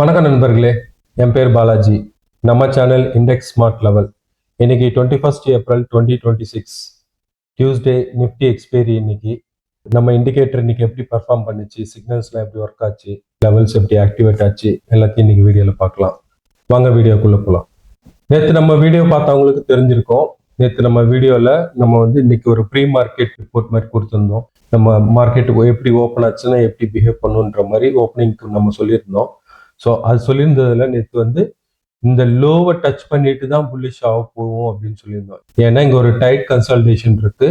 வணக்கம் நண்பர்களே, என் பேர் பாலாஜி. நம்ம சேனல் இண்டெக்ஸ் ஸ்மார்ட் லெவல். இன்னைக்கு 21 ஏப்ரல் 2026 டியூஸ்டே. நிஃப்டி எக்ஸ்பைரி இன்னைக்கு. நம்ம இண்டிகேட்டர் இன்னைக்கு எப்படி பர்ஃபார்ம் பண்ணுச்சு, சிக்னல்ஸ்லாம் எப்படி ஒர்க் ஆச்சு, லெவல்ஸ் எப்படி ஆக்டிவேட் ஆச்சு, எல்லாத்தையும் இன்னைக்கு வீடியோவில் பார்க்கலாம். வாங்க வீடியோக்குள்ளே போகலாம். நேற்று நம்ம வீடியோ பார்த்தவங்களுக்கு தெரிஞ்சிருக்கோம். நேற்று நம்ம வீடியோவில் நம்ம இன்னைக்கு ஒரு ப்ரீ மார்க்கெட் ரிப்போர்ட் மாதிரி கொடுத்துருந்தோம். நம்ம மார்க்கெட் எப்படி ஓப்பன் ஆச்சுன்னா எப்படி பிஹேவ் பண்ணுன்ற மாதிரி ஓப்பனிங்க்கு நம்ம சொல்லியிருந்தோம். ஸோ அது சொல்லியிருந்ததுல நேற்று இந்த லோவை டச் பண்ணிட்டு தான் புல்லிஷ் ஆக போகும் அப்படின்னு சொல்லியிருந்தோம். ஏன்னா இங்கே ஒரு டைட் கன்சல்டேஷன் இருக்கு.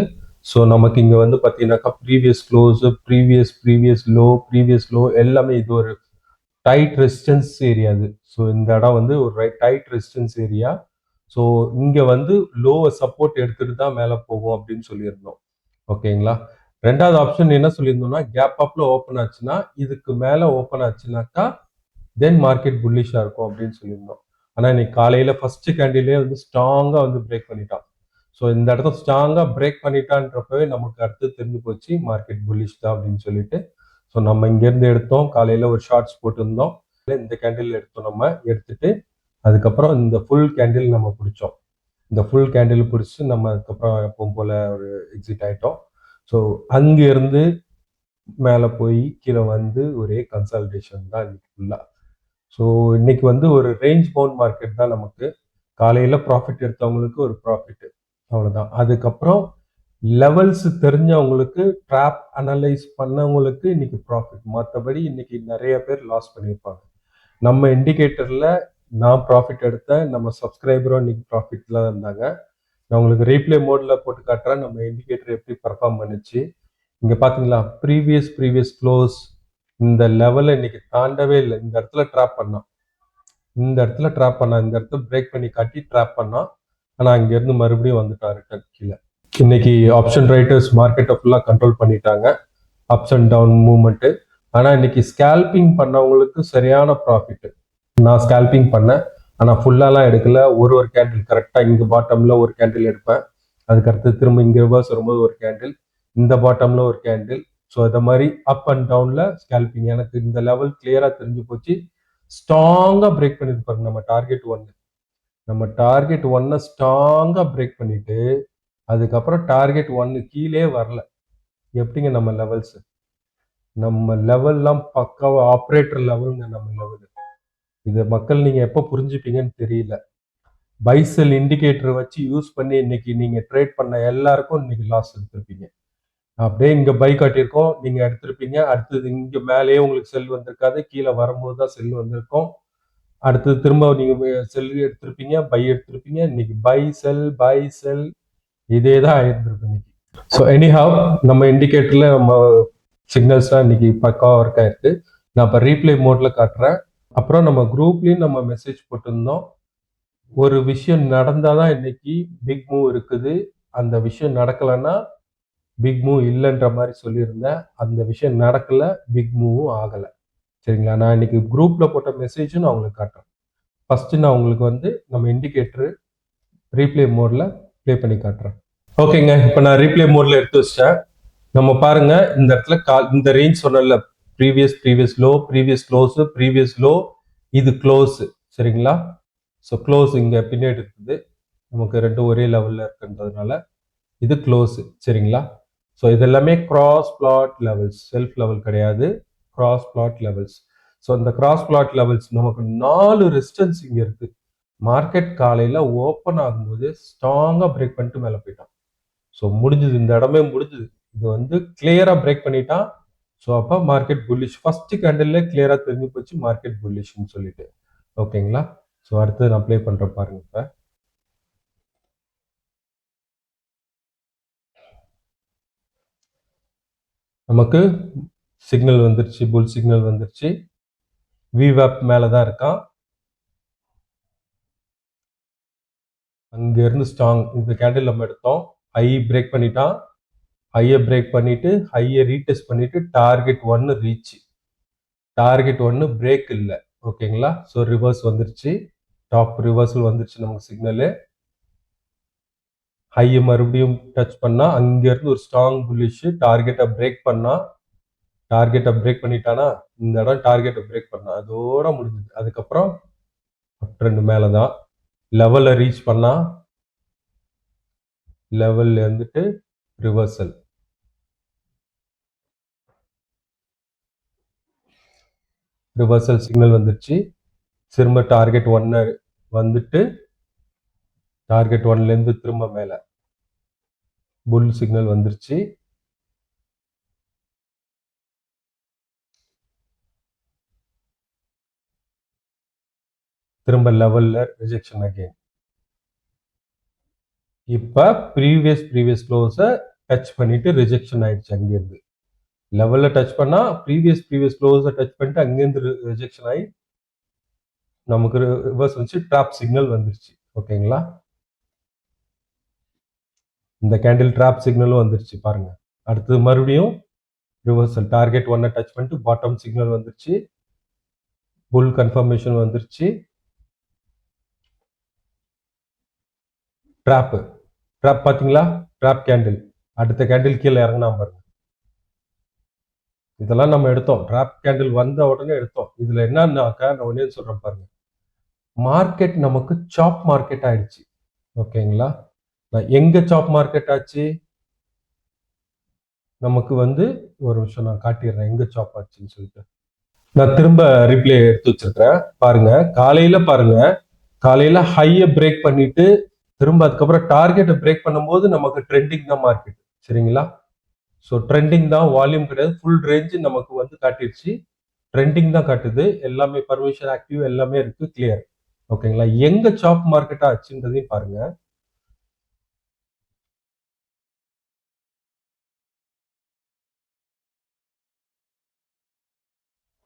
ஸோ நமக்கு இங்கே பார்த்தீங்கன்னாக்கா ப்ரீவியஸ் க்ளோஸ், ப்ரீவியஸ் லோ எல்லாமே இது ஒரு டைட் ரெசிஸ்டன்ஸ் ஏரியா. அது ஸோ இந்த இடம் ஒரு டைட் ரெசிஸ்டன்ஸ் ஏரியா. ஸோ இங்கே லோவை சப்போர்ட் எடுத்துட்டு தான் மேலே போகும் அப்படின்னு சொல்லியிருந்தோம். ஓகேங்களா. ரெண்டாவது ஆப்ஷன் என்ன சொல்லியிருந்தோம்னா, கேப் அப்ல ஓப்பன் ஆச்சுன்னா, இதுக்கு மேலே ஓப்பன் ஆச்சுனாக்கா தென் மார்க்கெட் புல்லிஷாக இருக்கும் அப்படின்னு சொல்லியிருந்தோம். ஆனால் இன்னைக்கு காலையில் ஃபர்ஸ்ட் கேண்டிலே ஸ்ட்ராங்காக பிரேக் பண்ணிட்டான். ஸோ இந்த இடத்த ஸ்ட்ராங்காக பிரேக் பண்ணிட்டான்றப்பவே நமக்கு அடுத்து தெரிஞ்சு போச்சு மார்க்கெட் புல்லிஷ் தான் அப்படின்னு சொல்லிட்டு. ஸோ நம்ம இங்கேருந்து எடுத்தோம், காலையில் ஒரு ஷார்ட்ஸ் போட்டிருந்தோம். இந்த கேண்டில் எடுத்தோம், நம்ம எடுத்துட்டு அதுக்கப்புறம் இந்த ஃபுல் கேண்டில் நம்ம பிடிச்சோம். இந்த ஃபுல் கேண்டில் பிடிச்சி நம்ம அதுக்கப்புறம் எப்பவும் போல ஒரு எக்ஸிட் ஆகிட்டோம். ஸோ அங்கேருந்து மேலே போய் கீழே ஒரே கன்சல்டேஷன் தான் இன்னைக்கு ஃபுல்லாக. ஸோ இன்னைக்கு ஒரு ரேஞ்ச் பவுண்ட் மார்க்கெட் தான் நமக்கு. காலையில் ப்ராஃபிட் எடுத்தவங்களுக்கு ஒரு ப்ராஃபிட், அவ்வளோதான். அதுக்கப்புறம் லெவல்ஸ் தெரிஞ்சவங்களுக்கு, ட்ராப் அனலைஸ் பண்ணவங்களுக்கு இன்னைக்கு ப்ராஃபிட். மற்றபடி இன்னைக்கு நிறைய பேர் லாஸ் பண்ணியிருப்பாங்க. நம்ம இண்டிகேட்டரில் நான் ப்ராஃபிட் எடுத்தேன், நம்ம சப்ஸ்கிரைபரும் இன்னைக்கு ப்ராஃபிட்ல தான் இருந்தாங்க. நான் உங்களுக்கு ரீப்ளே மோடில் போட்டு காட்டுறேன் நம்ம இண்டிகேட்டர் எப்படி பர்ஃபார்ம் பண்ணுச்சு. இங்கே பார்த்தீங்களா, ப்ரீவியஸ் க்ளோஸ் இந்த லெவலை இன்னைக்கு தாண்டவே இல்லை. இந்த இடத்துல ட்ராப் பண்ணான், இந்த இடத்துல பிரேக் பண்ணி காட்டி ட்ராப் பண்ணான். ஆனால் அங்கேருந்து மறுபடியும் வந்துட்டாரு கீழே. இன்னைக்கு ஆப்ஷன் ரைட்டர்ஸ் மார்க்கெட்டை ஃபுல்லாக கண்ட்ரோல் பண்ணிட்டாங்க, அப்ஸ் அண்ட் டவுன் மூவ்மெண்ட்டு. ஆனால் இன்னைக்கு ஸ்கேல்பிங் பண்ணவங்களுக்கு சரியான ப்ராஃபிட். நான் ஸ்கேல்பிங் பண்ணேன், ஆனால் ஃபுல்லாலாம் எடுக்கல. ஒரு கேண்டில் கரெக்டாக இங்கே பாட்டமில் ஒரு கேண்டில் எடுப்பேன், அதுக்கடுத்து திரும்ப இங்கே ரிவர்ஸ் வரும்போது ஒரு கேண்டில், இந்த பாட்டமில் ஒரு கேண்டில். ஸோ இதை மாதிரி அப் அண்ட் டவுனில் ஸ்கேல்பிங். எனக்கு இந்த லெவல் கிளியராக தெரிஞ்சு போச்சு. ஸ்ட்ராங்காக பிரேக் பண்ணியிருப்பாரு நம்ம டார்கெட் ஒன்னை ஸ்ட்ராங்காக பிரேக் பண்ணிட்டு அதுக்கப்புறம் டார்கெட் ஒன்னு கீழே வரல. எப்படிங்க நம்ம லெவல்லாம் பக்காவா ஆப்ரேட்டர் லெவலுங்க நம்ம லெவல். இதை மக்கள் நீங்க எப்போ புரிஞ்சுப்பீங்கன்னு தெரியல. பைசெல் இண்டிகேட்டர் வச்சு யூஸ் பண்ணி இன்னைக்கு நீங்க ட்ரேட் பண்ண எல்லாருக்கும் இன்னைக்கு லாஸ் எடுத்திருப்பீங்க. அப்படியே இங்க பை காட்டியிருக்கோம், நீங்க எடுத்திருப்பீங்க. அடுத்தது இங்க மேலேயே உங்களுக்கு செல் வந்திருக்காது, கீழே வரும்போது தான் செல் வந்திருக்கும். அடுத்தது திரும்ப நீங்க செல் எடுத்திருப்பீங்க, பை எடுத்திருப்பீங்க. இன்னைக்கு பை செல் இதே தான் ஆயிருந்திருக்கும் இன்னைக்கு. ஸோ எனிஹாவ் நம்ம இண்டிகேட்டர்ல நம்ம சிக்னல்ஸ்லாம் இன்னைக்கு பக்காவாக ஒர்க் ஆயிருக்கு. நான் இப்போ ரீப்ளே மோட்ல காட்டுறேன். அப்புறம் நம்ம குரூப்லயும் நம்ம மெசேஜ் போட்டிருந்தோம். ஒரு விஷயம் நடந்தாதான் இன்னைக்கு பிக் மூவ் இருக்குது, அந்த விஷயம் நடக்கலைன்னா பிக் மூவ் இல்லைன்ற மாதிரி சொல்லியிருந்தேன். அந்த விஷயம் நடக்கல, பிக் மூவும் ஆகலை. சரிங்களா. நான் இன்னைக்கு குரூப்ல போட்ட மெசேஜும் நான் உங்களுக்கு காட்டுறேன். ஃபர்ஸ்ட் நான் உங்களுக்கு நம்ம இண்டிகேட்டர் ரீப்ளே மோட்ல ப்ளே பண்ணி காட்டுறேன். ஓகேங்க, இப்போ நான் ரீப்ளே மோட்ல எடுத்து வச்சிட்டேன். நம்ம பாருங்க, இந்த இடத்துல இந்த ரேஞ்ச் சொன்னல, ப்ரீவியஸ் லோ, ப்ரீவியஸ் லோ, இது க்ளோஸ். சரிங்களா. ஸோ க்ளோஸ் இங்க பின்னாடி இருக்குது, நமக்கு ரெண்டும் ஒரே லெவல்ல இருக்குன்றதுனால இது க்ளோஸ். சரிங்களா. ஸோ இது எல்லாமே cross flat levels, self level கிடையாது, கிராஸ் பிளாட் லெவல்ஸ். ஸோ இந்த கிராஸ் பிளாட் லெவல்ஸ் நமக்கு 4 ரெசிஸ்டன்ஸ் இங்க இருக்கு. மார்க்கெட் காலையில ஓப்பன் ஆகும்போது ஸ்ட்ராங்கா பிரேக் பண்ணிட்டு மேலே போயிட்டான். ஸோ முடிஞ்சது, இந்த இடமே முடிஞ்சது. இது கிளியரா பிரேக் பண்ணிட்டான். ஸோ அப்போ மார்க்கெட் புல்லிஷ். ஃபர்ஸ்ட் கேண்டில்ல கிளியரா தெரிஞ்சு போச்சு மார்க்கெட் புல்லிஷ்னு சொல்லிட்டு. ஓகேங்களா. ஸோ அடுத்து நான் ப்ளே பண்ற பாருங்க. இப்போ நமக்கு சிக்னல் வந்துருச்சு, புல் சிக்னல் வந்துருச்சு. விவேப் மேல தான் இருக்கான். அங்க இருந்து ஸ்ட்ராங் இந்த கேண்டில் நம்ம எடுத்தோம், ஹை பிரேக் பண்ணிட்டான். ஹையை பிரேக் பண்ணிட்டு ஹையை ரீடெஸ்ட் பண்ணிட்டு டார்கெட் ஒன்னு ரீச், டார்கெட் ஒன்னு பிரேக் இல்லை. ஓகேங்களா. ஸோ ரிவர்ஸ் வந்துருச்சு, டாப் ரிவர்சல் வந்துருச்சு நமக்கு சிக்னலு. ஹையை மறுபடியும் டச் பண்ணா அங்க இருந்து ஒரு ஸ்ட்ராங் புல்லிஷ், டார்கெட்டை பிரேக் பண்ணா டார்கெட்டை பிரேக் பண்ணிட்டானா, இந்த இடம் டார்கெட்டை பிரேக் பண்ணா அதோட முடிஞ்சுது. அதுக்கப்புறம் அப் ட்ரெண்ட் மேலே தான். லெவலை ரீச் பண்ணா லெவல்ல இருந்துட்டு ரிவர்சல். ரிவர்சல் சிக்னல் வந்துருச்சு. திரும்ப டார்கெட் 1 வந்துட்டு டார்கெட் 1லேருந்து திரும்ப மேலே புல் சிக்னல் வந்துருச்சு. திரும்ப லெவல்ல ரிஜெக்ஷன் அகைன். இப்போ ப்ரீவியஸ் க்ளோஸை டச் பண்ணிட்டு ரிஜெக்ஷன் ஆயிடுச்சு. அங்கேருந்து லெவலில் டச் பண்ணால் ப்ரீவியஸ் க்ளோஸை டச் பண்ணிட்டு அங்கேருந்து ரிஜெக்ஷன் ஆகி நமக்கு ரிவர்ஸ் வந்துச்சு. ட்ராப் சிக்னல் வந்துருச்சு. ஓகேங்களா, இந்த கேண்டில் ட்ராப் சிக்னலும் வந்துருச்சு பாருங்க. அடுத்தது மறுபடியும் ரிவர்சல். டார்கெட் 1 டச் பண்ணிட்டு பாட்டம் சிக்னல் வந்துருச்சு. புல் கன்ஃபர்மேஷன் வந்துருச்சு. ட்ராப் பார்த்தீங்களா, ட்ராப் கேண்டில். அடுத்த கேண்டில் கீழே இறங்கினா பாருங்க. இதெல்லாம் நம்ம எடுத்தோம். ட்ராப் கேண்டில் வந்த உடனே எடுத்தோம். இதுல என்னன்னாக்கா நான் ஒன்னே சொல்றேன் பாருங்க, மார்க்கெட் நமக்கு சாப் மார்க்கெட் ஆயிடுச்சு. ஓகேங்களா, எங்க சாப் மார்க்கெட் ஆச்சு நமக்கு வந்து ஒரு விஷயம் நான் காட்டிடுறேன் எங்க சாப் ஆச்சுன்னு சொல்லிட்டு. நான் திரும்ப ரிப்ளே எடுத்து வச்சிருக்கேன் பாருங்க. காலையில ஹையை பிரேக் பண்ணிட்டு திரும்ப அதுக்கப்புறம் டார்கெட்டை பிரேக் பண்ணும்போது நமக்கு ட்ரெண்டிங் தான் மார்க்கெட். சரிங்களா, ஸோ ட்ரெண்டிங் தான், வால்யூம் கிடையாது. ஃபுல் ரேஞ்சு நமக்கு வந்து காட்டிடுச்சு. ட்ரெண்டிங் தான் காட்டுது. எல்லாமே பர்மிஷன் ஆக்டிவ் எல்லாமே இருக்கு. கிளியர். ஓகேங்களா, எங்க சாப் மார்க்கெட்டா ஆச்சுன்றதையும் பாருங்க.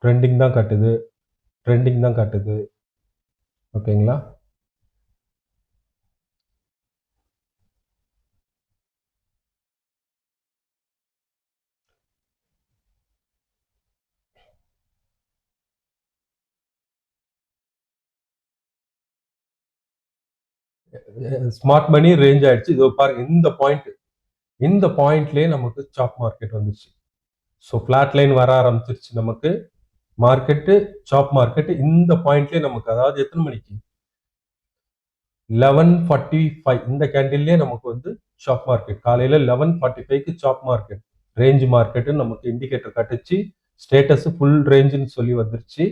ட்ரெண்டிங் தான் காட்டுது. ஓகேங்களா, ஸ்மார்ட் மணி ரேஞ்ச் ஆயிடுச்சு. இதோ பாருங்க, இந்த பாயிண்ட்லயே நமக்கு சாப் மார்க்கெட் வந்துச்சு. ஸோ ஃபிளாட் லைன் வர ஆரம்பிச்சிருச்சு நமக்கு. மார்க்கெட்டு சாப் மார்க்கெட் இந்த பாயிண்ட்லயே நமக்கு, அதாவது எத்தனை மணிக்கு 11:45 இந்த கேண்டில்லே நமக்கு வந்து சாப் மார்க்கெட். காலையில 11:45க்கு சாப் மார்க்கெட் ரேஞ்ச் மார்க்கெட் நமக்கு இண்டிகேட்டர் கட்டுச்சு. ஸ்டேட்டஸ் ஃபுல் ரேஞ்சுன்னு சொல்லி வந்துருச்சு.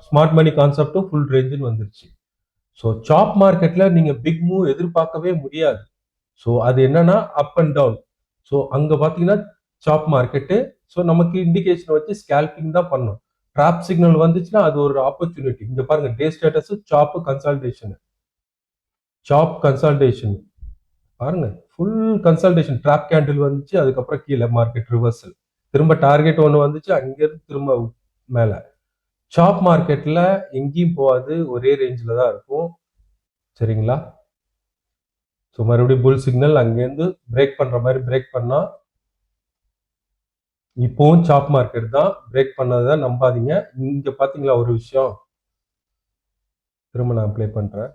ஸ்மார்ட் மணி கான்செப்டும் ஃபுல் ரேஞ்சுன்னு வந்துருச்சு. ஸோ சாப் மார்க்கெட்ல நீங்க பிக் மூவ் எதிர்பார்க்கவே முடியாது. ஸோ அது என்னன்னா அப் அண்ட் டவுன். ஸோ அங்க பாத்தீங்கன்னா சாப் மார்க்கெட்டு. ஸோ நமக்கு இண்டிகேஷன் வச்சு ஸ்கேல்பிங் தான் பண்ணும். ட்ராப் சிக்னல் வந்துச்சுன்னா அது ஒரு ஆப்பர்ச்சுனிட்டி. இங்க பாருங்க, டே ஸ்டேட்டஸ் சாப் கன்சால்டேஷன் பாருங்க, ஃபுல் கன்சல்டேஷன். ட்ராப் கேண்டில் வந்துச்சு, அதுக்கப்புறம் கீழே மார்க்கெட் ரிவர்சல். திரும்ப டார்கெட் 1 வந்துச்சு, அங்கிருந்து திரும்ப மேல. சாப் மார்க்கெட்ல எங்கேயும் போகாது, ஒரே ரேஞ்சில் தான் இருக்கும். சரிங்களா, ஸோ மறுபடியும் புல் சிக்னல் அங்கேருந்து பிரேக் பண்ற மாதிரி பிரேக் பண்ணா இப்போவும் சாப் மார்க்கெட் தான். பிரேக் பண்ணதை நம்பாதீங்க. இங்க பாத்தீங்களா ஒரு விஷயம், திரும்ப நான் ப்ளே பண்றேன்.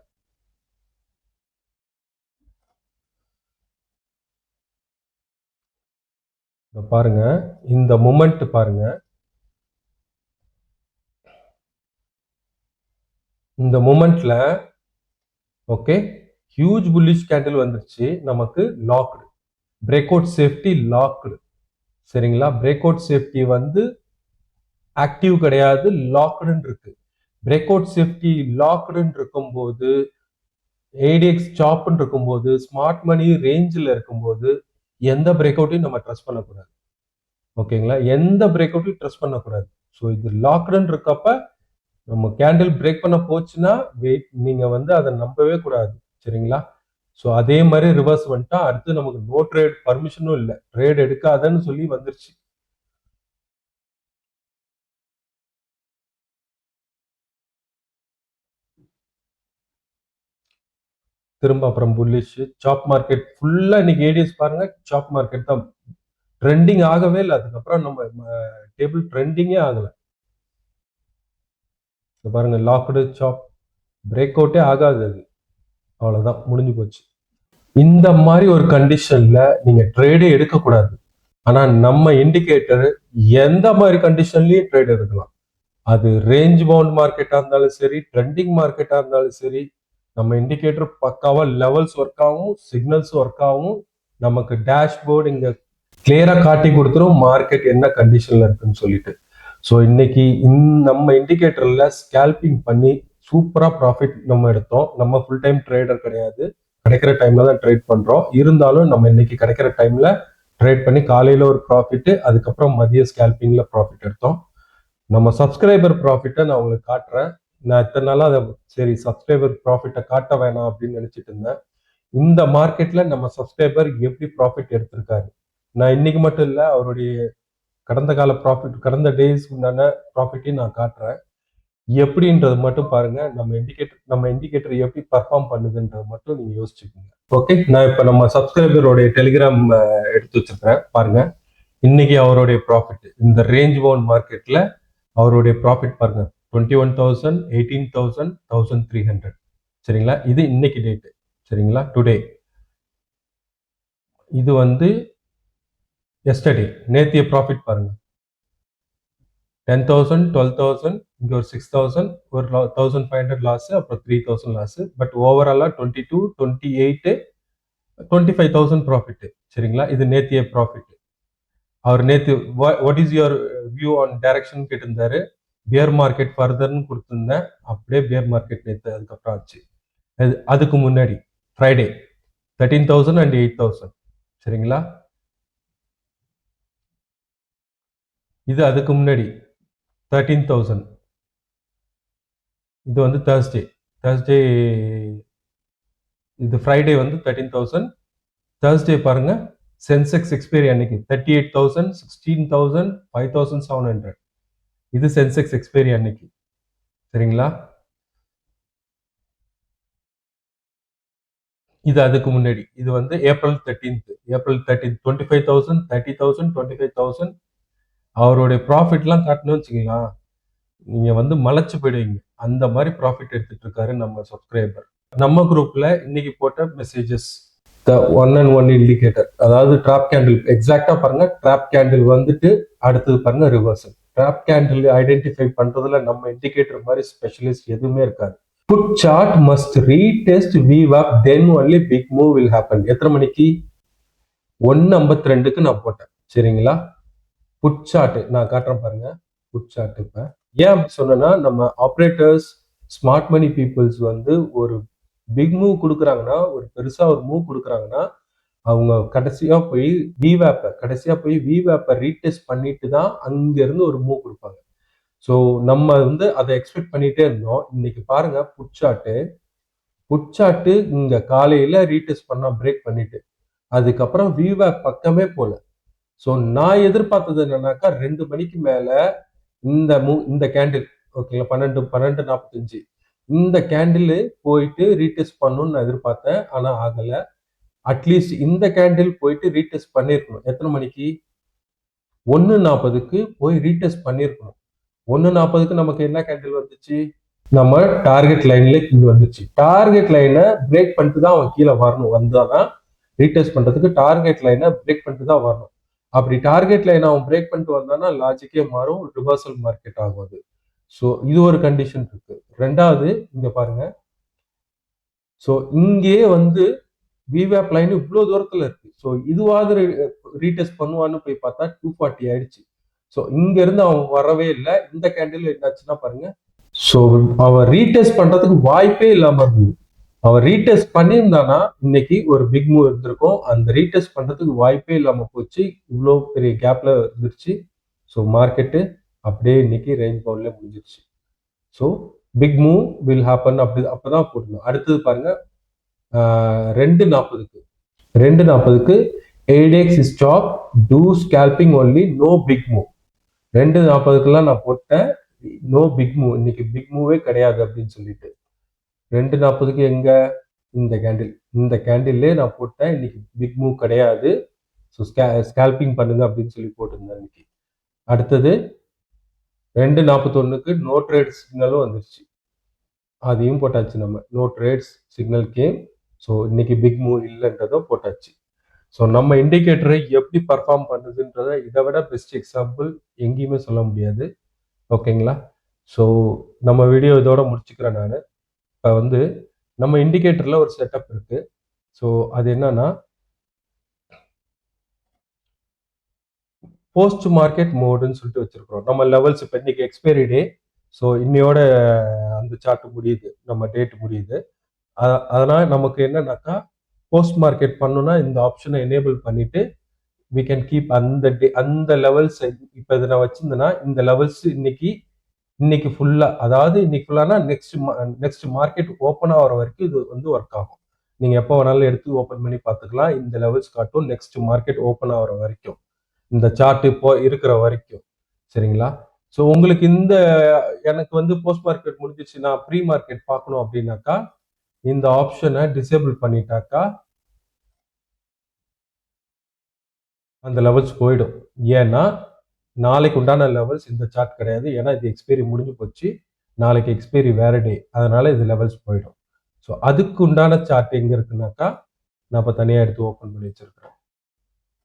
பாருங்க, இந்த மூமெண்ட் பாருங்க. இந்த மூமெண்ட்ல ஓகே ஹியூஜ் புல்லிஷ் கேண்டில் வந்துருச்சு நமக்கு. Logged break out safety logged. சரிங்களா, பிரேக் அவுட் சேஃப்டி வந்து ஆக்டிவ் கிடையாது, லாக்டுன்னு இருக்கு. பிரேக் அவுட் சேஃப்டி லாக்டுன்னு இருக்கும்போது, ஏடிஎக்ஸ் சாப்னு இருக்கும்போது, ஸ்மார்ட் மணி ரேஞ்சில் இருக்கும்போது எந்த பிரேக் அவுட்டையும் நம்ம ட்ரஸ்ட் பண்ணக்கூடாது. ஓகேங்களா, எந்த பிரேக் அவுட்டையும் ட்ரஸ்ட் பண்ணக்கூடாது. ஸோ இது லாக்டுன்னு இருக்கப்ப நம்ம கேண்டில் பிரேக் பண்ண போச்சுன்னா வெயிட், நீங்க வந்து அதை நம்பவே கூடாது. சரிங்களா, ஸோ அதே மாதிரி ரிவர்ஸ் வந்துட்டா அடுத்து நமக்கு நோ ட்ரேட் பர்மிஷனும் இல்லை, ட்ரேட் எடுக்காதன்னு சொல்லி வந்துருச்சு. திரும்ப அப்புறம் புல்லிஷ் சாப் மார்க்கெட் ஃபுல்லா. இன்னைக்கு ஏடிஎஸ் பாருங்க, சாப் மார்க்கெட் தான். ட்ரெண்டிங் ஆகவே இல்லை. அதுக்கப்புறம் நம்ம டேபிள் ட்ரெண்டிங்கே ஆகல. பாருங்க, லாக்டு சாப் பிரேக் அவுட்டே ஆகாது. அது அவ்வளவுதான், முடிஞ்சு போச்சு. இந்த மாதிரி ஒரு கண்டிஷன்ல நீங்க ட்ரேடே எடுக்கக்கூடாது. ஆனா நம்ம இண்டிகேட்டர் எந்த மாதிரி கண்டிஷன்லயும் ட்ரேட் எடுக்கலாம். அது ரேஞ்ச் பவுண்ட் மார்க்கெட்டா இருந்தாலும் சரி, ட்ரெண்டிங் மார்க்கெட்டா இருந்தாலும் சரி, நம்ம இண்டிகேட்டர் பக்காவா லெவல்ஸ் ஒர்க் ஆகும், சிக்னல்ஸ் ஒர்க் ஆகும். நமக்கு டேஷ்போர்டு இங்க கிளியரா காட்டி கொடுத்துரும் மார்க்கெட் என்ன கண்டிஷன்ல இருக்குன்னு சொல்லிட்டு. ஸோ இன்னைக்கு நம்ம இண்டிகேட்டர்ல ஸ்கேல்பிங் பண்ணி சூப்பரா ப்ராஃபிட் நம்ம எடுத்தோம். நம்ம ஃபுல் டைம் ட்ரேடர் கிடையாது, கிடைக்கிற டைம்ல தான் ட்ரேட் பண்றோம். இருந்தாலும் நம்ம இன்னைக்கு கிடைக்கிற டைம்ல ட்ரேட் பண்ணி காலையில ஒரு ப்ராஃபிட், அதுக்கப்புறம் மதிய ஸ்கேல்பிங்ல ப்ராஃபிட் எடுத்தோம். நம்ம சப்ஸ்கிரைபர் ப்ராஃபிட்டை நான் உங்களுக்கு காட்டுறேன். நான் இத்தனை நாளா அதை சரி சப்ஸ்கிரைபர் ப்ராஃபிட்டை காட்ட வேணாம் அப்படின்னு நினைச்சிட்டு இருந்தேன். இந்த மார்க்கெட்ல நம்ம சப்ஸ்கிரைபர் எப்படி ப்ராஃபிட் எடுத்திருக்காரு, நான் இன்னைக்கு மட்டும் இல்ல, அவருடைய கடந்த கால ப்ராஃபிட், கடந்த டேஸ் உண்டான ப்ராஃபிட்டையும் நான் காட்டுறேன். எப்படின்றது மட்டும் பாருங்க. நம்ம இண்டிகேட்டர் எப்படி பர்ஃபார்ம் பண்ணுதுன்றது மட்டும் நீங்க யோசிச்சுக்கோங்க. ஓகே, நான் இப்ப நம்ம சப்ஸ்கிரைபருடைய டெலிகிராம் எடுத்து வச்சிருக்கிறேன் பாருங்க. இன்னைக்கு அவருடைய ப்ராஃபிட் இந்த ரேஞ்ச் பவுண்ட் மார்க்கெட்ல அவருடைய ப்ராஃபிட் பாருங்க, 21,000, 18,000, 1,300. சரிங்களா, இது இன்னைக்கு டேட்டு. சரிங்களா, டுடே. இது வந்து எஸ்டர்டே, நேத்திய ப்ராஃபிட் பாருங்க, 10,000, 12,000, இங்க ஒரு 6,000, ஒரு 1,500 லாஸ், அப்புறம் 3,000 லாஸ். பட் ஓவராலா 22, 28, 25,000 ப்ராஃபிட். சரிங்களா, இது நேத்திய ப்ராஃபிட். அவர் நேத்து what is your view on direction கேட்டிருந்தாரு. பியர் மார்க்கெட் ஃபர்தர்னு கொடுத்திருந்தேன். அப்படியே பியர் மார்க்கெட் நேத்து அதுக்கப்புறம் ஆச்சு. அதுக்கு முன்னாடி ஃப்ரைடே 13,000 அண்ட் 8,000. சரிங்களா, இது அதுக்கு முன்னாடி 13,000. இது வந்து தேர்ஸ்டே இது ஃப்ரைடே வந்து 13,000. தேர்ஸ்டே பாருங்க, சென்செக்ஸ் எக்ஸ்பைரி அன்னைக்கு 38,000, 16,000, 5,700. இது சென்செக்ஸ் எக்ஸ்பைரி அன்னைக்கு. சரிங்களா, இது அதுக்கு முன்னாடி, இது வந்து ஏப்ரல் 13th, 25,000, 30,000, 25,000. அவருடைய ப்ராஃபிட்லாம் காட்டணும்னு வச்சுக்கீங்களா, நீங்க வந்து மலைச்சு போயிடுவீங்க. அந்த மாதிரி ப்ராஃபிட் எடுத்துட்டு இருக்காரு நம்ம சப்ஸ்கிரைபர். நம்ம குரூப்ல இன்னைக்கு போட்ட messages, the one and one indicator, அதாவது ட்ராப் கேண்டில். எக்ஸாக்டா பாருங்க, ட்ராப் கேண்டில் வந்துட்டு அடுத்தது பாருங்க ரிவர்சல். ட்ராப் கேண்டில் ஐடென்டிஃபை பண்றதுல நம்ம இண்டிகேட்டர் மாதிரி ஸ்பெஷலிஸ்ட் எதுவுமே இருக்காது. Put chart must retest VWAP, then only big move will happen. எத்தனை மணிக்கு? 1:52க்கு நான் போட்டேன். சரிங்களா, புட் சார்ட் நான் காட்டுறேன் பாருங்க. புட் சார்ட் இப்ப ஏன் அப்படி சொன்னா, நம்ம ஆப்ரேட்டர்ஸ், ஸ்மார்ட் மணி பீப்புள்ஸ் வந்து ஒரு பிக் மூவ் கொடுக்குறாங்கன்னா, ஒரு பெருசா ஒரு மூவ் கொடுக்குறாங்கன்னா, அவங்க கடைசியா போய் விவேப்பை ரீடெஸ்ட் பண்ணிட்டு தான் அங்க இருந்து ஒரு மூவ் கொடுப்பாங்க. ஸோ நம்ம வந்து அதை எக்ஸ்பெக்ட் பண்ணிட்டே இருந்தோம். இன்னைக்கு பாருங்க, புட் சார்ட் இங்க காலையில ரீடெஸ்ட் பண்ணா பிரேக் பண்ணிட்டு அதுக்கப்புறம் விவேப் பக்கமே போல. ஸோ நான் எதிர்பார்த்தது என்னன்னாக்கா, 2 மணிக்கு மேல இந்த கேண்டில், ஓகேங்களா, 12:45 இந்த கேண்டில் போயிட்டு ரீடெஸ்ட் பண்ணணும்னு நான் எதிர்பார்த்தேன். ஆனா ஆகல. அட்லீஸ்ட் இந்த கேண்டில் போயிட்டு ரீடெஸ்ட் பண்ணிருக்கணும். எத்தனை மணிக்கு? 1:40க்கு போய் ரீடெஸ்ட் பண்ணிருக்கணும். 1:40க்கு நமக்கு என்ன கேண்டில் வந்துச்சு? நம்ம டார்கெட் லைன்ல இங்க வந்துச்சு. டார்கெட் லைனை பிரேக் பண்ணிட்டு தான் அவன் கீழே வரணும். வந்தாதான் ரீடெஸ்ட் பண்றதுக்கு டார்கெட் லைனை பிரேக் பண்ணிட்டு தான் வரணும். அப்படி டார்கெட் லைன் அவன் பிரேக் பண்ணிட்டு வந்தானா லாஜிக்கே மாறும், ரிவர்சல் மார்க்கெட் ஆகும் அது. ஸோ இது ஒரு கண்டிஷன் இருக்கு. ரெண்டாவது இங்க பாருங்க, ஸோ இங்கே வந்து விவேப் லைன் இவ்வளவு தூரத்துல இருக்கு. ஸோ இதுவாவது ரீடெஸ்ட் பண்ணுவான்னு போய் பார்த்தா 240 ஆயிடுச்சு. ஸோ இங்க இருந்து அவன் வரவே இல்லை. இந்த கேண்டில் என்னாச்சுன்னா பாருங்க, ஸோ அவன் ரீடெஸ்ட் பண்றதுக்கு வாய்ப்பே இல்லாம இருந்தது. அவன் ரீடெஸ்ட் பண்ணியிருந்தானா இன்னைக்கு ஒரு பிக் மூவ் இருந்திருக்கும். அந்த ரீடெஸ்ட் பண்றதுக்கு வாய்ப்பே இல்லாம போச்சு. இவ்வளோ பெரிய கேப்ல இருந்துருச்சு. ஸோ மார்க்கெட்டு அப்படியே இன்னைக்கு ரேஞ்ச் பவுண்ட்ல முடிஞ்சிருச்சு. So big move will happen. அப்பதான் போடணும். அடுத்தது பாருங்க, 2:40க்கு ADX stop, do scalping only, no big move. 2:40க்குலாம் நான் போட்டேன், நோ பிக் மூவ், இன்னைக்கு பிக் மூவே கிடையாது அப்படின்னு சொல்லிட்டு. 2:40க்கு எங்க? இந்த கேண்டில்லே நான் போட்டேன், இன்னைக்கு பிக் மூவ் கிடையாது, ஸோ ஸ்கேல்பிங் பண்ணுங்க அப்படின்னு சொல்லி போட்டிருந்தேன் இன்னைக்கு. அடுத்தது 2:41க்கு நோ ட்ரேட் சிக்னலும் வந்துருச்சு, அதையும் போட்டாச்சு நம்ம. No trades signal came. So இன்னைக்கு பிக் மூவ் இல்லைன்றதும் போட்டாச்சு. ஸோ நம்ம இண்டிகேட்டரை எப்படி பர்ஃபார்ம் பண்ணுதுன்றத இதை விட பெஸ்ட் எக்ஸாம்பிள் எங்கேயுமே சொல்ல முடியாது. ஓகேங்களா? ஸோ நம்ம வீடியோ இதோட முடிச்சுக்கிறேன் நான். இப்போ வந்து நம்ம இண்டிகேட்டரில் ஒரு செட்டப் இருக்கு. ஸோ அது என்னன்னா போஸ்ட் மார்க்கெட் மோடுன்னு சொல்லிட்டு வச்சிருக்கிறோம். நம்ம லெவல்ஸ் இப்போ இன்னைக்கு எக்ஸ்பைரி டே. ஸோ இன்னையோட அந்த சார்ட் முடியுது, நம்ம டேட் முடியுது. அதனால நமக்கு என்னன்னாக்கா போஸ்ட் மார்க்கெட் பண்ணணும்னா இந்த ஆப்ஷனை எனேபிள் பண்ணிட்டு வி கேன் கீப் அந்த டே அந்த லெவல்ஸ். இப்போ இதை நான் வச்சிருந்தேன்னா இந்த லெவல்ஸ் இன்னைக்கு ஃபுல்லா, அதாவது இன்னைக்கு ஃபுல்லானா நெக்ஸ்ட் மார்க்கெட் ஓப்பன் ஆகிற வரைக்கும் இது வந்து ஒர்க் ஆகும். நீங்க எப்போ வேணாலும் எடுத்து ஓப்பன் பண்ணி பார்த்துக்கலாம். இந்த லெவல்ஸ் காட்டும் நெக்ஸ்ட் மார்க்கெட் ஓப்பன் ஆகிற வரைக்கும், இந்த சார்ட் இப்போ இருக்கிற வரைக்கும். சரிங்களா? ஸோ உங்களுக்கு எனக்கு வந்து போஸ்ட் மார்க்கெட் முடிஞ்சிச்சு, நான் ப்ரீ மார்க்கெட் பார்க்கணும் அப்படின்னாக்கா இந்த ஆப்ஷனை டிசேபிள் பண்ணிட்டாக்கா அந்த லெவல்ஸ் போயிடும். ஏன்னா நாளைக்கு உண்டான லெவல்ஸ் இந்த சார்ட் கிடையாது. ஏன்னா இது எக்ஸ்பைரி முடிஞ்சு போச்சு. நாளைக்கு எக்ஸ்பைரி வேற டே. அதனால இது லெவல்ஸ் போயிடும். ஸோ அதுக்கு உண்டான சார்ட் எங்க இருக்குனாக்கா நான் இப்போ தனியாக எடுத்து ஓப்பன் பண்ணி வச்சிருக்கிறேன்.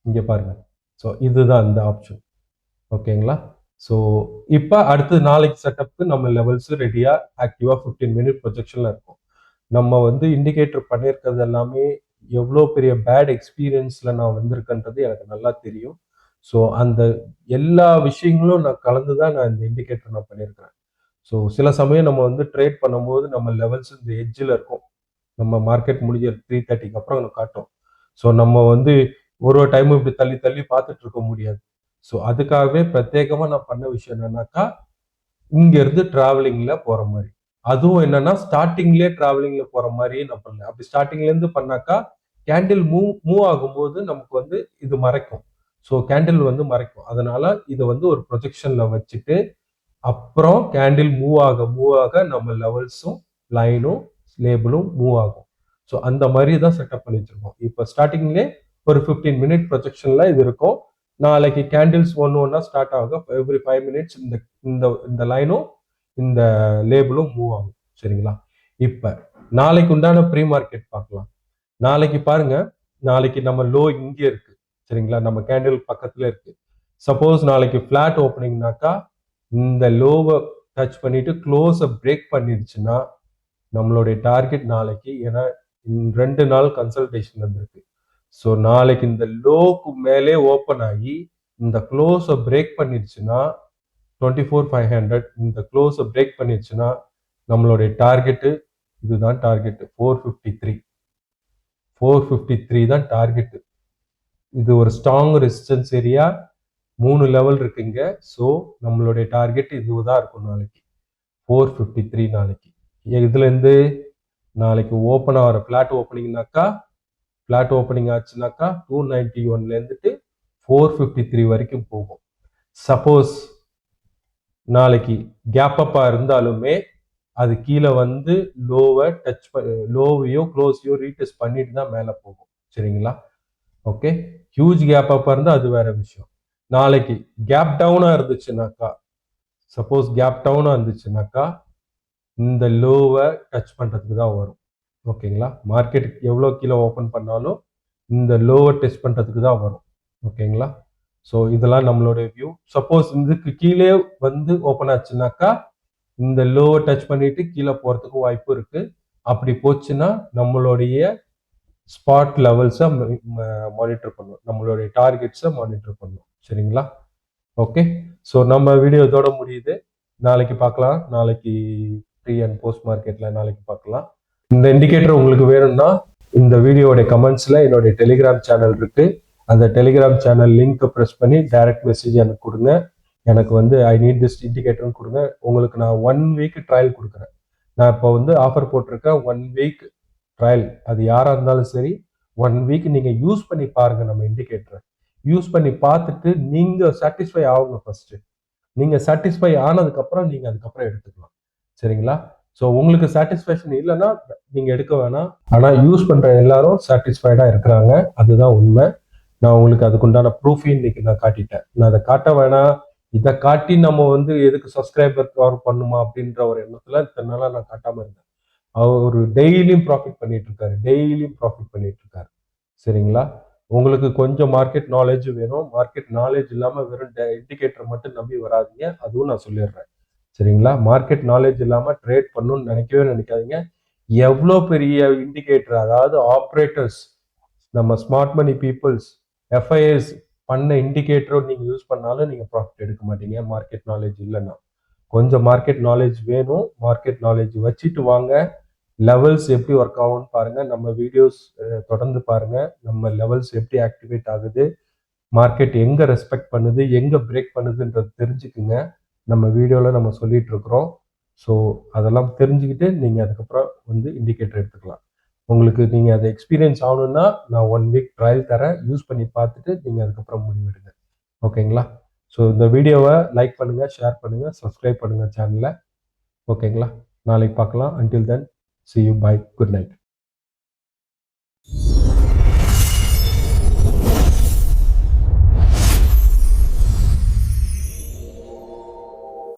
இங்கே பாருங்க. ஸோ இதுதான் இந்த ஆப்ஷன். ஓகேங்களா? ஸோ இப்போ அடுத்து நாளைக்கு செட்டப்புக்கு நம்ம லெவல்ஸ் ரெடியாக ஆக்டிவாக 15 மினிட் ப்ரொஜெக்ஷனில் இருக்கும். நம்ம வந்து இண்டிகேட்டர் பண்ணியிருக்கிறது எல்லாமே எவ்வளோ பெரிய பேட் எக்ஸ்பீரியன்ஸில் நான் வந்திருக்கேன்றது எனக்கு நல்லா தெரியும். ஸோ அந்த எல்லா விஷயங்களும் நான் கலந்து தான் நான் இந்த இண்டிகேட்டர் நான் பண்ணியிருக்கிறேன். ஸோ சில சமயம் நம்ம வந்து ட்ரேட் பண்ணும்போது நம்ம லெவல்ஸ் இந்த எட்ஜில் இருக்கும். நம்ம மார்க்கெட் முடிஞ்ச 3:30க்கு அப்புறம் எனக்கு காட்டும். ஸோ நம்ம வந்து ஒரு டைமும் இப்படி தள்ளி தள்ளி பார்த்துட்டு இருக்க முடியாது. ஸோ அதுக்காகவே பிரத்யேகமாக நான் பண்ண விஷயம் என்னன்னாக்கா இங்கேருந்து டிராவலிங்கில் போகிற மாதிரி, அதுவும் என்னன்னா ஸ்டார்டிங்லேயே டிராவலிங்ல போற மாதிரி நான் பண்ணேன். அப்படி ஸ்டார்டிங்ல இருந்து பண்ணாக்கா கேண்டில் மூவ் ஆகும்போது நமக்கு வந்து இது மறைக்கும். ஸோ கேண்டில் வந்து மறைக்கும். அதனால இதை வந்து ஒரு ப்ரொஜெக்ஷன்ல வச்சுட்டு அப்புறம் கேண்டில் மூவ் ஆக நம்ம லெவல்ஸும் லைனும் லேபிளும் மூவ் ஆகும். ஸோ அந்த மாதிரி தான் செட்டப் பண்ணி வச்சிருக்கோம். இப்போ ஸ்டார்டிங்லேயே ஒரு 15 மினிட் ப்ரொஜெக்ஷன்ல இது இருக்கும். நாளைக்கு கேண்டில்ஸ் ஒன்னா ஸ்டார்ட் ஆகும். எவ்ரி 5 மினிட்ஸ் இந்த லைனும் இந்த லேபிளும் மூவ் ஆகும். சரிங்களா? இப்ப நாளைக்கு உண்டான ப்ரீ மார்க்கெட் பார்க்கலாம். நாளைக்கு பாருங்க, நாளைக்கு நம்ம லோ இங்கே இருக்கு. சரிங்களா? நம்ம கேண்டில் பக்கத்துல இருக்கு. சப்போஸ் நாளைக்கு பிளாட் ஓப்பனிங்னாக்கா இந்த லோவை டச் பண்ணிட்டு க்ளோஸை பிரேக் பண்ணிருச்சுன்னா நம்மளுடைய டார்கெட் நாளைக்கு, ஏன்னா 2 நாள் கன்சல்டேஷன் வந்திருக்கு. ஸோ நாளைக்கு இந்த லோக்கு மேலே ஓப்பன் ஆகி இந்த க்ளோஸை பிரேக் பண்ணிருச்சுன்னா 24,500 இந்த க்ளோஸை பிரேக் பண்ணிருச்சுன்னா நம்மளுடைய டார்கெட்டு இதுதான். டார்கெட் 453 தான் டார்கெட். இது ஒரு ஸ்ட்ராங் ரெசிஸ்டன்ஸ் ஏரியா. 3 லெவல் இருக்குங்க. ஸோ நம்மளுடைய டார்கெட் இதுதான் இருக்கும் நாளைக்கு 453. நாளைக்கு இதுல இருந்து நாளைக்கு ஓப்பன் ஆகிற பிளாட் ஓப்பனிங்னாக்கா பிளாட் ஓப்பனிங் ஆச்சுனாக்கா 291ல இருந்துட்டு 453 வரைக்கும் போகும். சப்போஸ் நாளைக்கு கேப் அப்பா இருந்தாலுமே அது கீழே வந்து லோவையோ க்ளோஸையோ ரீடெஸ்ட் பண்ணிட்டு தான் மேலே போகும். சரிங்களா? ஓகே. ஹியூஜ் கேப் அப்பா இருந்தா அது வேற விஷயம். நாளைக்கு கேப் டவுனா இருந்துச்சுனாக்கா, சப்போஸ் கேப் டவுனா இருந்துச்சுனாக்கா இந்த லோவை டச் பண்றதுக்கு தான் வரும். ஓகேங்களா? மார்க்கெட் எவ்வளோ கீழே ஓப்பன் பண்ணாலும் இந்த லோவை டெஸ்ட் பண்றதுக்கு தான் வரும். ஓகேங்களா? ஸோ இதெல்லாம் நம்மளுடைய வியூ. சப்போஸ் இதுக்கு கீழே வந்து ஓப்பன் ஆச்சுனாக்கா இந்த லோவை டச் பண்ணிட்டு கீழே போறதுக்கு வாய்ப்பு இருக்கு. அப்படி போச்சுன்னா நம்மளுடைய ஸ்பாட் லெவல்ஸை மானிட்டர் பண்ணும், நம்மளுடைய டார்கெட்ஸை மானிட்டர் பண்ணும். சரிங்களா? ஓகே. ஸோ நம்ம வீடியோ இதோட முடியுது. நாளைக்கு பார்க்கலாம். நாளைக்கு ப்ரீ அண்ட் போஸ்ட் மார்க்கெட்ல நாளைக்கு பார்க்கலாம். இந்த இண்டிகேட்டர் உங்களுக்கு வேணும்னா இந்த வீடியோட கமெண்ட்ஸ்ல என்னுடைய டெலிகிராம் சேனல் இருக்கு. அந்த டெலிகிராம் சேனல் லிங்க் ப்ரெஸ் பண்ணி டைரக்ட் மெசேஜ் எனக்கு கொடுங்க. எனக்கு வந்து ஐ நீட் திஸ் இண்டிகேட்டர்னு கொடுங்க. உங்களுக்கு நான் 1 வீக் ட்ரையல் கொடுக்குறேன். நான் இப்போ வந்து ஆஃபர் போட்டிருக்கேன் 1 வீக் ட்ரையல். அது யாராக இருந்தாலும் சரி 1 வீக் நீங்கள் யூஸ் பண்ணி பாருங்க. நம்ம இண்டிகேட்டரை யூஸ் பண்ணி பார்த்துட்டு நீங்கள் சாட்டிஸ்ஃபை ஆகுங்க. ஃபர்ஸ்ட் நீங்கள் சாட்டிஸ்ஃபை ஆனதுக்கப்புறம் நீங்கள் அதுக்கப்புறம் எடுத்துக்கலாம். சரிங்களா? ஸோ உங்களுக்கு சாட்டிஸ்ஃபேக்ஷன் இல்லைன்னா நீங்கள் எடுக்க வேணாம். ஆனால் யூஸ் பண்ணுற எல்லாரும் சாட்டிஸ்ஃபைடாக இருக்கிறாங்க. அதுதான் உண்மை. நான் உங்களுக்கு அதுக்குண்டான ப்ரூஃபையும் இன்னைக்கு நான் காட்டிட்டேன். நான் அதை காட்ட வேணாம், இதை காட்டி நம்ம வந்து எதுக்கு சப்ஸ்கிரைபர் கவர் பண்ணுமா அப்படின்ற ஒரு எண்ணத்துல இத்தனால நான் காட்டாம இருந்தேன். அவர் டெய்லியும் ப்ராஃபிட் பண்ணிட்டு இருக்காரு. சரிங்களா? உங்களுக்கு கொஞ்சம் மார்க்கெட் நாலேஜ் வேணும். மார்க்கெட் நாலேஜ் இல்லாமல் வெறும் இண்டிகேட்டர் மட்டும் நம்பி வராதீங்க. அதுவும் நான் சொல்லிடுறேன். சரிங்களா? மார்க்கெட் நாலேஜ் இல்லாமல் ட்ரேட் பண்ணணும்னு நினைக்கவே நினைக்காதீங்க. எவ்வளோ பெரிய இண்டிகேட்டர், அதாவது ஆப்ரேட்டர்ஸ், நம்ம ஸ்மார்ட் மணி பீப்புள்ஸ், எஃப்ஐஎஸ் பண்ண இண்டிகேட்டரும் நீங்கள் யூஸ் பண்ணாலும் நீங்கள் ப்ராஃபிட் எடுக்க மாட்டீங்க மார்க்கெட் நாலேஜ் இல்லைன்னா. கொஞ்சம் மார்க்கெட் நாலேஜ் வேணும். மார்க்கெட் நாலேஜ் வச்சுட்டு வாங்க. லெவல்ஸ் எப்படி ஒர்க் ஆகும்னு பாருங்க. நம்ம வீடியோஸ் தொடர்ந்து பாருங்க. நம்ம லெவல்ஸ் எப்படி ஆக்டிவேட் ஆகுது, மார்க்கெட் எங்க ரெஸ்பெக்ட் பண்ணுது, எங்க பிரேக் பண்ணுதுன்றது தெரிஞ்சுக்குங்க. நம்ம வீடியோவில் நம்ம சொல்லிட்டு இருக்கிறோம். ஸோ அதெல்லாம் தெரிஞ்சுக்கிட்டு நீங்கள் அதுக்கப்புறம் வந்து இண்டிகேட்டர் எடுத்துக்கலாம். உங்களுக்கு நீங்கள் அதை எக்ஸ்பீரியன்ஸ் ஆகணும்னா நான் 1 வீக் ட்ரையல் தரேன். யூஸ் பண்ணி பார்த்துட்டு நீங்கள் அதுக்கப்புறம் முடிவெடுங்க. ஓகேங்களா? ஸோ இந்த வீடியோவை லைக் பண்ணுங்கள், ஷேர் பண்ணுங்கள், சப்ஸ்கிரைப் பண்ணுங்கள் சேனலை. ஓகேங்களா? நாளைக்கு பார்க்கலாம். Until then see you. Bye. Good night.